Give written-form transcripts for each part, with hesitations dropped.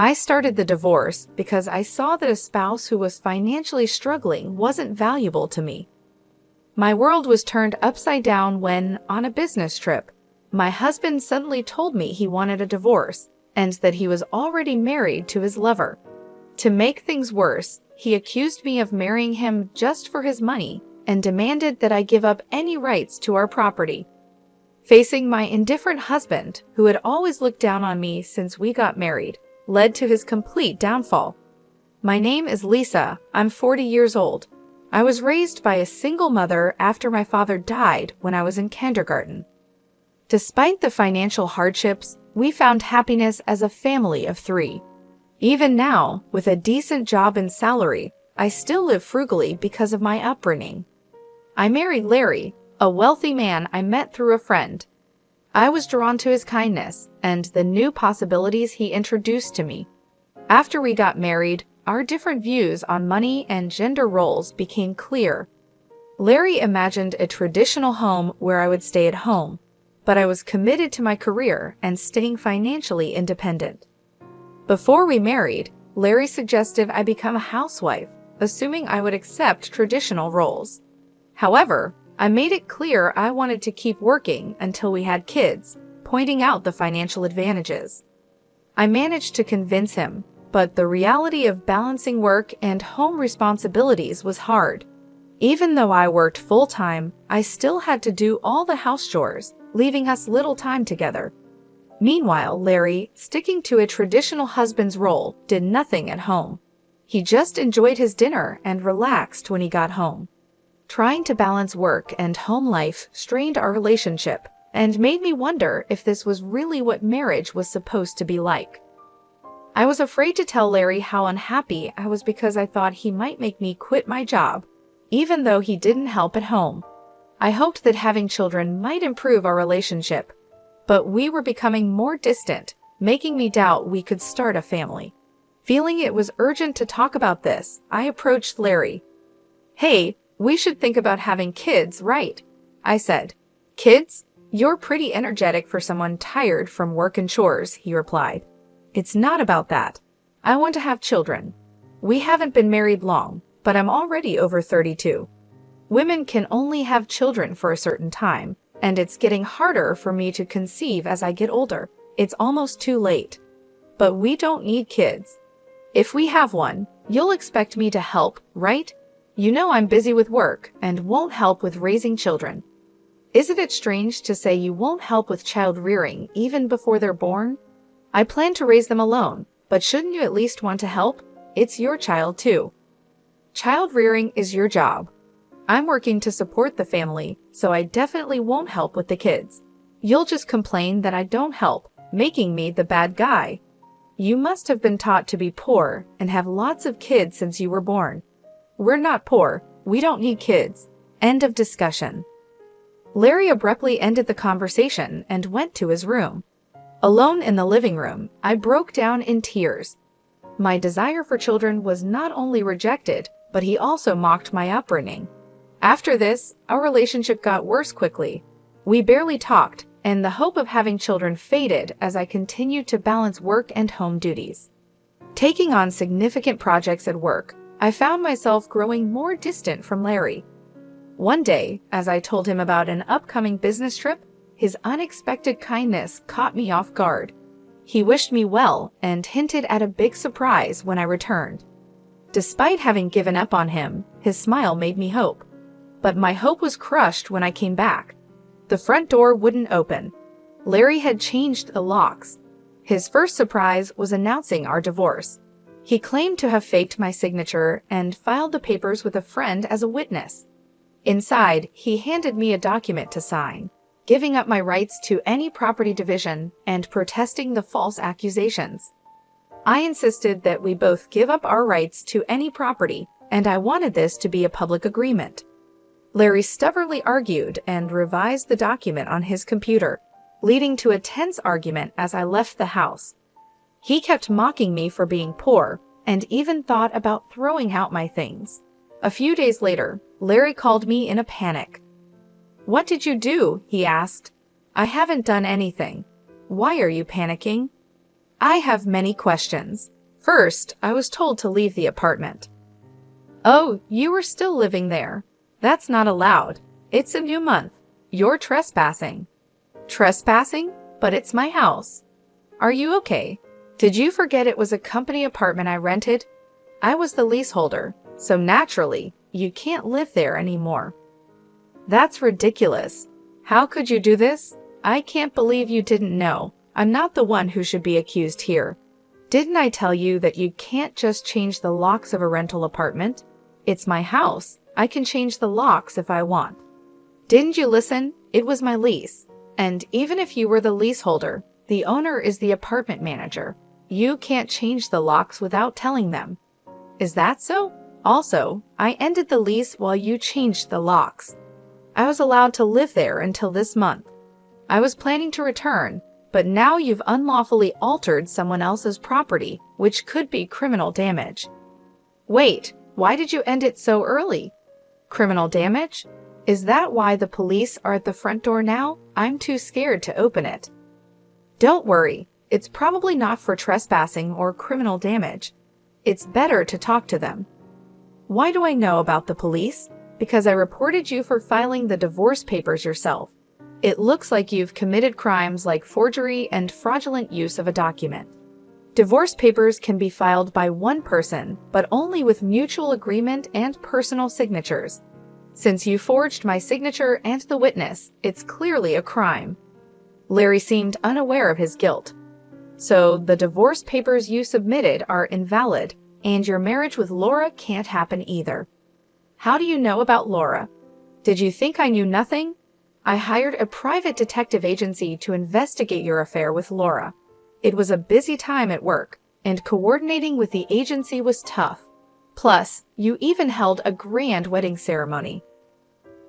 I started the divorce because I saw that a spouse who was financially struggling wasn't valuable to me. My world was turned upside down when, on a business trip, my husband suddenly told me he wanted a divorce and that he was already married to his lover. To make things worse, he accused me of marrying him just for his money and demanded that I give up any rights to our property. Facing my indifferent husband, who had always looked down on me since we got married, led to his complete downfall. My name is Lisa. I'm 40 years old. I was raised by a single mother after my father died when I was in kindergarten. Despite the financial hardships, we found happiness as a family of 3. Even now, with a decent job and salary, I still live frugally because of my upbringing. I married Larry, a wealthy man I met through a friend. I was drawn to his kindness and the new possibilities he introduced to me. After we got married, our different views on money and gender roles became clear. Larry imagined a traditional home where I would stay at home, but I was committed to my career and staying financially independent. Before we married, Larry suggested I become a housewife, assuming I would accept traditional roles. However, I made it clear I wanted to keep working until we had kids, pointing out the financial advantages. I managed to convince him, but the reality of balancing work and home responsibilities was hard. Even though I worked full-time, I still had to do all the house chores, leaving us little time together. Meanwhile, Larry, sticking to a traditional husband's role, did nothing at home. He just enjoyed his dinner and relaxed when he got home. Trying to balance work and home life strained our relationship and made me wonder if this was really what marriage was supposed to be like. I was afraid to tell Larry how unhappy I was because I thought he might make me quit my job, even though he didn't help at home. I hoped that having children might improve our relationship, but we were becoming more distant, making me doubt we could start a family. Feeling it was urgent to talk about this, I approached Larry. "Hey, we should think about having kids, right?" I said. "Kids? You're pretty energetic for someone tired from work and chores," he replied. "It's not about that. I want to have children. We haven't been married long, but I'm already over 32. Women can only have children for a certain time, and it's getting harder for me to conceive as I get older. It's almost too late. But we don't need kids. If we have one, you'll expect me to help, right? You know I'm busy with work and won't help with raising children. Isn't it strange to say you won't help with child rearing even before they're born? I plan to raise them alone, but shouldn't you at least want to help? It's your child too. Child rearing is your job. I'm working to support the family, so I definitely won't help with the kids. You'll just complain that I don't help, making me the bad guy. You must have been taught to be poor and have lots of kids since you were born. We're not poor. We don't need kids. End of discussion." Larry abruptly ended the conversation and went to his room. Alone in the living room, I broke down in tears. My desire for children was not only rejected, but he also mocked my upbringing. After this, our relationship got worse quickly. We barely talked, and the hope of having children faded as I continued to balance work and home duties. Taking on significant projects at work, I found myself growing more distant from Larry. One day, as I told him about an upcoming business trip, his unexpected kindness caught me off guard. He wished me well and hinted at a big surprise when I returned. Despite having given up on him, his smile made me hope. But my hope was crushed when I came back. The front door wouldn't open. Larry had changed the locks. His first surprise was announcing our divorce. He claimed to have faked my signature and filed the papers with a friend as a witness. Inside, he handed me a document to sign, giving up my rights to any property division and protesting the false accusations. I insisted that we both give up our rights to any property, and I wanted this to be a public agreement. Larry stubbornly argued and revised the document on his computer, leading to a tense argument as I left the house. He kept mocking me for being poor and even thought about throwing out my things. A few days later, Larry called me in a panic. "What did you do?" he asked. "I haven't done anything. Why are you panicking?" I have many questions. First, I was told to leave the apartment. Oh, you were still living there. That's not allowed. It's a new month. You're trespassing. Trespassing? But it's my house. Are you okay? Did you forget it was a company apartment I rented? I was the leaseholder, so naturally, you can't live there anymore. That's ridiculous. How could you do this? I can't believe you didn't know. I'm not the one who should be accused here. Didn't I tell you that you can't just change the locks of a rental apartment? It's my house. I can change the locks if I want. Didn't you listen? It was my lease. And even if you were the leaseholder, the owner is the apartment manager. You can't change the locks without telling them. Is that so? Also, I ended the lease while you changed the locks. I was allowed to live there until this month. I was planning to return, but now you've unlawfully altered someone else's property, which could be criminal damage. Wait, why did you end it so early? Criminal damage? Is that why the police are at the front door now? I'm too scared to open it. Don't worry, it's probably not for trespassing or criminal damage. It's better to talk to them. Why do I know about the police? Because I reported you for filing the divorce papers yourself. It looks like you've committed crimes like forgery and fraudulent use of a document. Divorce papers can be filed by one person, but only with mutual agreement and personal signatures. Since you forged my signature and the witness, it's clearly a crime. Larry seemed unaware of his guilt. So the divorce papers you submitted are invalid, and your marriage with Laura can't happen either. How do you know about Laura? Did you think I knew nothing? I hired a private detective agency to investigate your affair with Laura. It was a busy time at work, and coordinating with the agency was tough. Plus, you even held a grand wedding ceremony.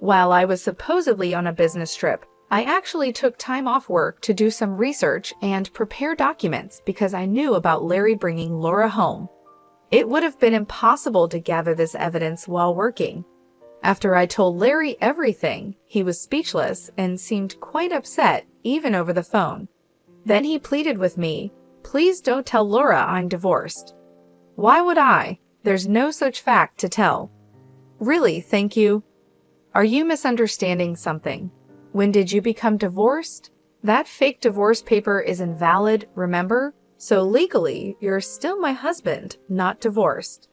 While I was supposedly on a business trip, I actually took time off work to do some research and prepare documents because I knew about Larry bringing Laura home. It would have been impossible to gather this evidence while working. After I told Larry everything, he was speechless and seemed quite upset, even over the phone. Then he pleaded with me, "Please don't tell Laura I'm divorced." Why would I? There's no such fact to tell. Really, thank you. Are you misunderstanding something? When did you become divorced? That fake divorce paper is invalid, remember? So legally, you're still my husband, not divorced.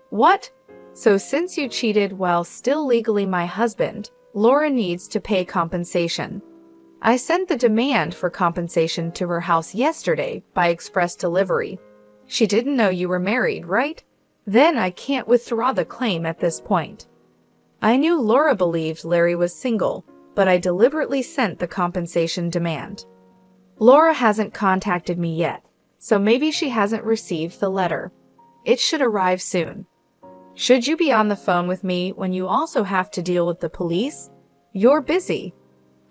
What? So since you cheated while still legally my husband, Laura needs to pay compensation. I sent the demand for compensation to her house yesterday by express delivery. She didn't know you were married, right? Then I can't withdraw the claim at this point. I knew Laura believed Larry was single, but I deliberately sent the compensation demand. Laura hasn't contacted me yet, so maybe she hasn't received the letter. It should arrive soon. Should you be on the phone with me when you also have to deal with the police? You're busy.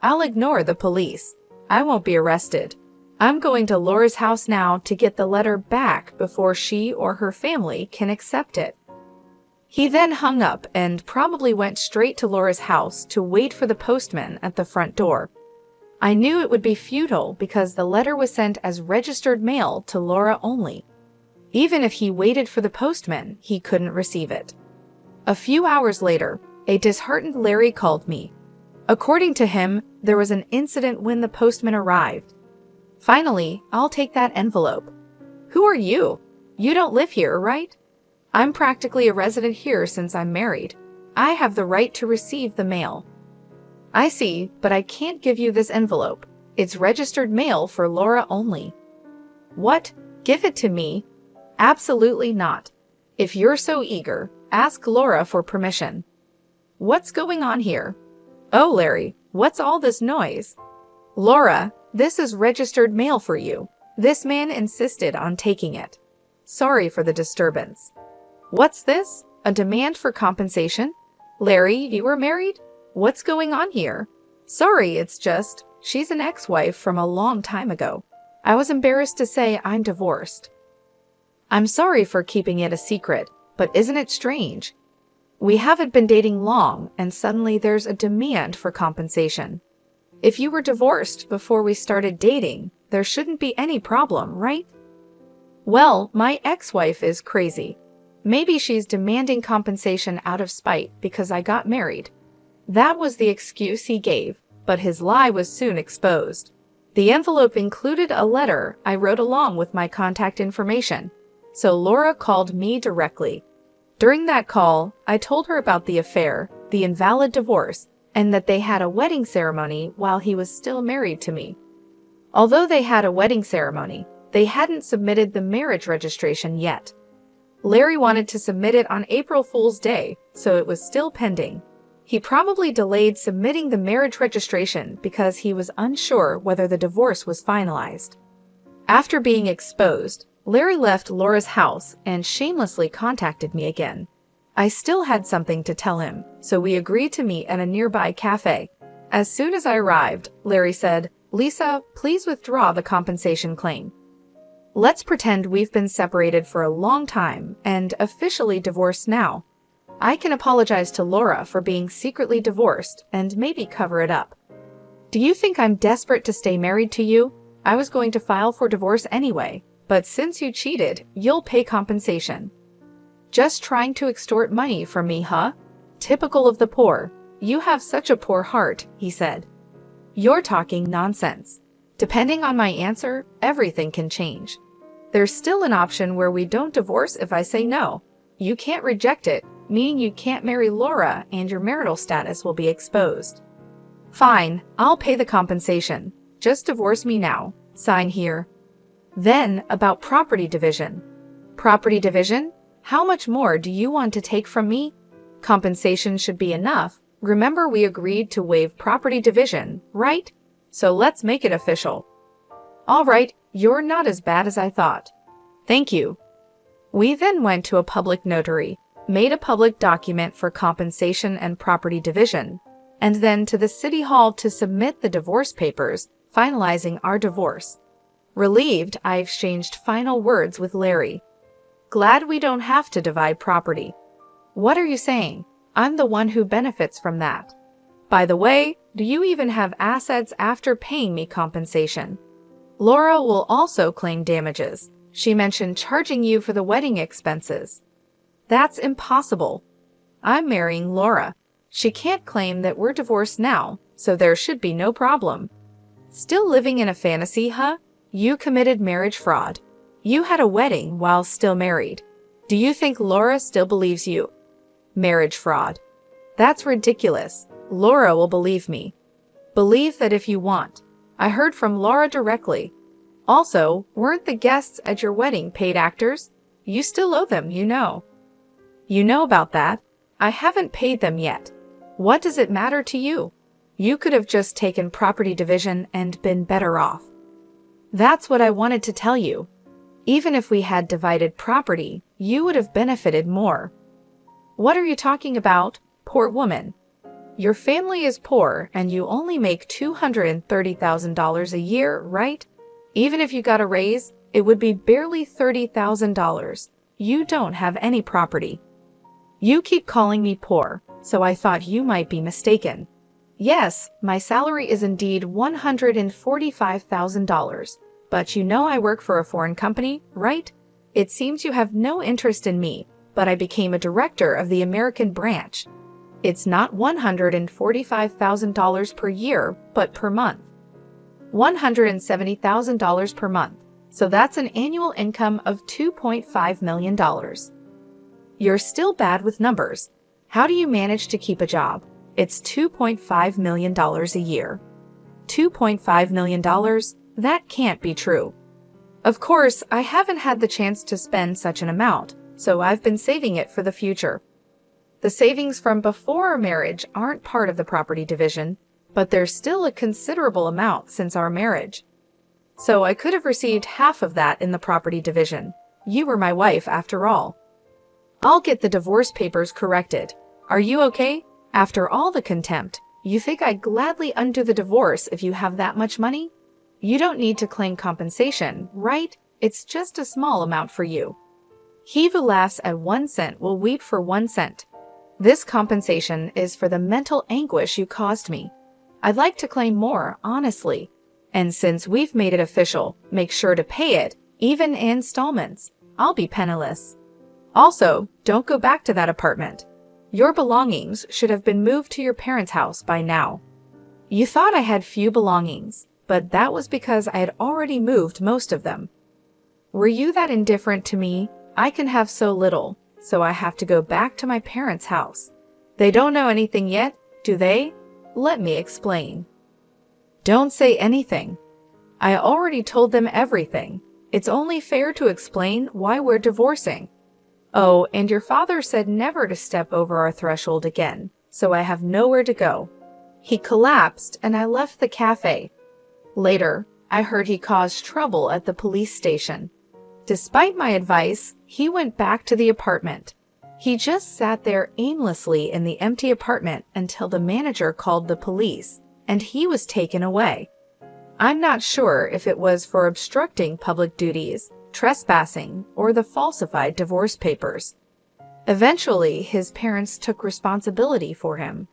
I'll ignore the police. I won't be arrested. I'm going to Laura's house now to get the letter back before she or her family can accept it. He then hung up and probably went straight to Laura's house to wait for the postman at the front door. I knew it would be futile because the letter was sent as registered mail to Laura only. Even if he waited for the postman, he couldn't receive it. A few hours later, a disheartened Larry called me. According to him, there was an incident when the postman arrived. Finally, I'll take that envelope. Who are you? You don't live here, right? I'm practically a resident here since I'm married. I have the right to receive the mail. I see, but I can't give you this envelope. It's registered mail for Laura only. What? Give it to me? Absolutely not. If you're so eager, ask Laura for permission. What's going on here? Oh, Larry, what's all this noise? Laura, this is registered mail for you. This man insisted on taking it. Sorry for the disturbance. What's this? A demand for compensation? Larry, you were married? What's going on here? Sorry, it's just, she's an ex-wife from a long time ago. I was embarrassed to say I'm divorced. I'm sorry for keeping it a secret, but isn't it strange? We haven't been dating long, and suddenly there's a demand for compensation. If you were divorced before we started dating, there shouldn't be any problem, right? Well, my ex-wife is crazy. Maybe she's demanding compensation out of spite because I got married. That was the excuse he gave, but his lie was soon exposed. The envelope included a letter I wrote along with my contact information, so Laura called me directly. During that call, I told her about the affair, the invalid divorce, and that they had a wedding ceremony while he was still married to me. Although they had a wedding ceremony, they hadn't submitted the marriage registration yet. Larry wanted to submit it on April Fool's Day, so it was still pending. He probably delayed submitting the marriage registration because he was unsure whether the divorce was finalized. After being exposed, Larry left Laura's house and shamelessly contacted me again. I still had something to tell him, so we agreed to meet at a nearby cafe. As soon as I arrived, Larry said, "Lisa, please withdraw the compensation claim. Let's pretend we've been separated for a long time and officially divorced now. I can apologize to Laura for being secretly divorced and maybe cover it up. Do you think I'm desperate to stay married to you? I was going to file for divorce anyway, but since you cheated, you'll pay compensation. Just trying to extort money from me, huh? Typical of the poor. You have such a poor heart," he said. "You're talking nonsense. Depending on my answer, everything can change. There's still an option where we don't divorce if I say no. You can't reject it, meaning you can't marry Laura and your marital status will be exposed. Fine, I'll pay the compensation. Just divorce me now. Sign here." Then, about property division. Property division? How much more do you want to take from me? Compensation should be enough. Remember we agreed to waive property division, right? So let's make it official. All right, you're not as bad as I thought. Thank you. We then went to a public notary, made a public document for compensation and property division, and then to the city hall to submit the divorce papers, finalizing our divorce. Relieved, I exchanged final words with Larry. Glad we don't have to divide property. What are you saying? I'm the one who benefits from that. By the way, do you even have assets after paying me compensation? Laura will also claim damages. She mentioned charging you for the wedding expenses. That's impossible. I'm marrying Laura. She can't claim that we're divorced now, so there should be no problem. Still living in a fantasy, huh? You committed marriage fraud. You had a wedding while still married. Do you think Laura still believes you? Marriage fraud. That's ridiculous. Laura will believe me. Believe that if you want. I heard from Laura directly. Also, weren't the guests at your wedding paid actors? You still owe them, you know. You know about that? I haven't paid them yet. What does it matter to you? You could have just taken property division and been better off. That's what I wanted to tell you. Even if we had divided property, you would have benefited more. What are you talking about, poor woman? Your family is poor and you only make $230,000 a year, right? Even if you got a raise, it would be barely $30,000. You don't have any property. You keep calling me poor, so I thought you might be mistaken. Yes, my salary is indeed $145,000, but you know I work for a foreign company, right? It seems you have no interest in me, but I became a director of the American branch. It's not $145,000 per year, but per month. $170,000 per month, so that's an annual income of $2.5 million. You're still bad with numbers. How do you manage to keep a job? It's $2.5 million a year. $2.5 million? That can't be true. Of course, I haven't had the chance to spend such an amount, so I've been saving it for the future. The savings from before our marriage aren't part of the property division, but there's still a considerable amount since our marriage. So I could have received half of that in the property division. You were my wife after all. I'll get the divorce papers corrected. Are you okay? After all the contempt, you think I'd gladly undo the divorce if you have that much money? You don't need to claim compensation, right? It's just a small amount for you. He who laughs at 1 cent will weep for 1 cent. This compensation is for the mental anguish you caused me. I'd like to claim more, honestly. And since we've made it official, make sure to pay it, Even in installments, I'll be penniless. Also, don't go back to that apartment. Your belongings should have been moved to your parents' house by now. You thought I had few belongings, but that was because I had already moved most of them. Were you that indifferent to me? I can have so little, so I have to go back to my parents' house. They don't know anything yet, do they? Let me explain. Don't say anything. I already told them everything. It's only fair to explain why we're divorcing. Oh, and your father said never to step over our threshold again, so I have nowhere to go. He collapsed and I left the cafe. Later, I heard he caused trouble at the police station. Despite my advice, he went back to the apartment. He just sat there aimlessly in the empty apartment until the manager called the police, and he was taken away. I'm not sure if it was for obstructing public duties, trespassing, or the falsified divorce papers. Eventually, his parents took responsibility for him.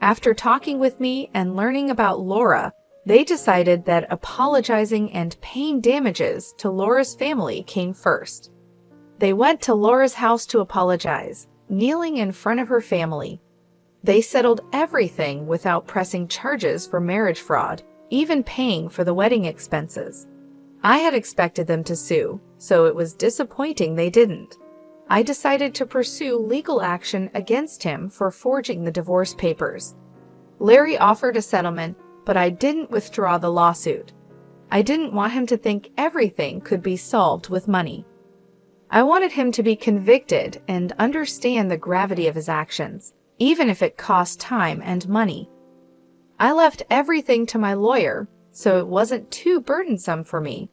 After talking with me and learning about Laura, they decided that apologizing and paying damages to Laura's family came first. They went to Laura's house to apologize, kneeling in front of her family. They settled everything without pressing charges for marriage fraud, even paying for the wedding expenses. I had expected them to sue, so it was disappointing they didn't. I decided to pursue legal action against him for forging the divorce papers. Larry offered a settlement, but I didn't withdraw the lawsuit. I didn't want him to think everything could be solved with money. I wanted him to be convicted and understand the gravity of his actions, even if it cost time and money. I left everything to my lawyer, so it wasn't too burdensome for me.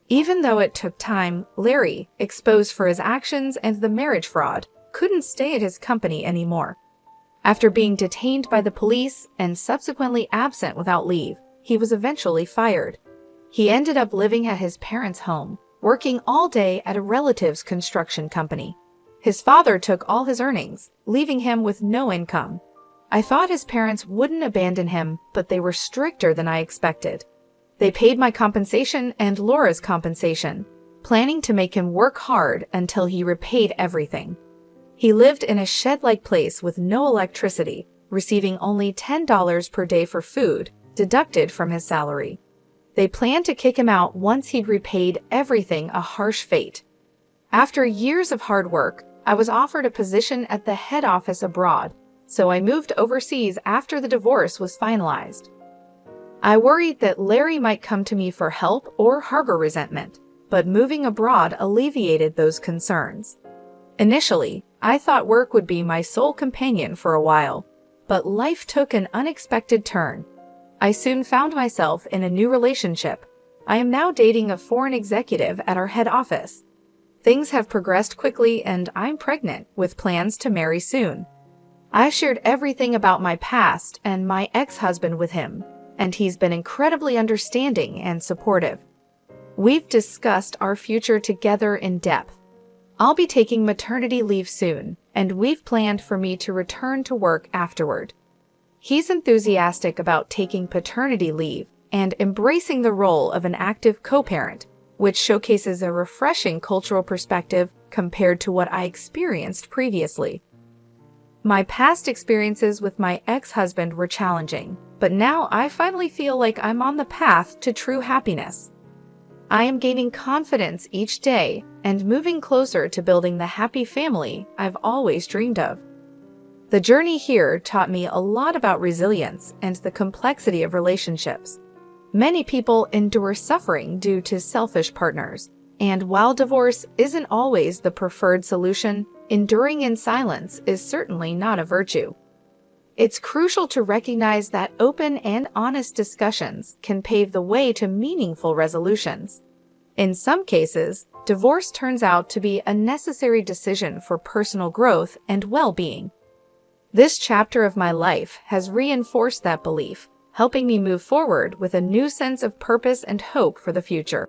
Even though it took time, Larry, exposed for his actions and the marriage fraud, couldn't stay at his company anymore. After being detained by the police and subsequently absent without leave, he was eventually fired. He ended up living at his parents' home, working all day at a relative's construction company. His father took all his earnings, leaving him with no income. I thought his parents wouldn't abandon him, but they were stricter than I expected. They paid my compensation and Laura's compensation, planning to make him work hard until he repaid everything. He lived in a shed-like place with no electricity, receiving only $10 per day for food, deducted from his salary. They planned to kick him out once he'd repaid everything, a harsh fate. After years of hard work, I was offered a position at the head office abroad, so I moved overseas after the divorce was finalized. I worried that Larry might come to me for help or harbor resentment, but moving abroad alleviated those concerns. Initially, I thought work would be my sole companion for a while, but life took an unexpected turn. I soon found myself in a new relationship. I am now dating a foreign executive at our head office. Things have progressed quickly and I'm pregnant with plans to marry soon. I shared everything about my past and my ex-husband with him, and he's been incredibly understanding and supportive. We've discussed our future together in depth. I'll be taking maternity leave soon, and we've planned for me to return to work afterward. He's enthusiastic about taking paternity leave and embracing the role of an active co-parent, which showcases a refreshing cultural perspective compared to what I experienced previously. My past experiences with my ex-husband were challenging, but now I finally feel like I'm on the path to true happiness. I am gaining confidence each day and moving closer to building the happy family I've always dreamed of. The journey here taught me a lot about resilience and the complexity of relationships. Many people endure suffering due to selfish partners, and while divorce isn't always the preferred solution, enduring in silence is certainly not a virtue. It's crucial to recognize that open and honest discussions can pave the way to meaningful resolutions. In some cases, divorce turns out to be a necessary decision for personal growth and well-being. This chapter of my life has reinforced that belief, helping me move forward with a new sense of purpose and hope for the future.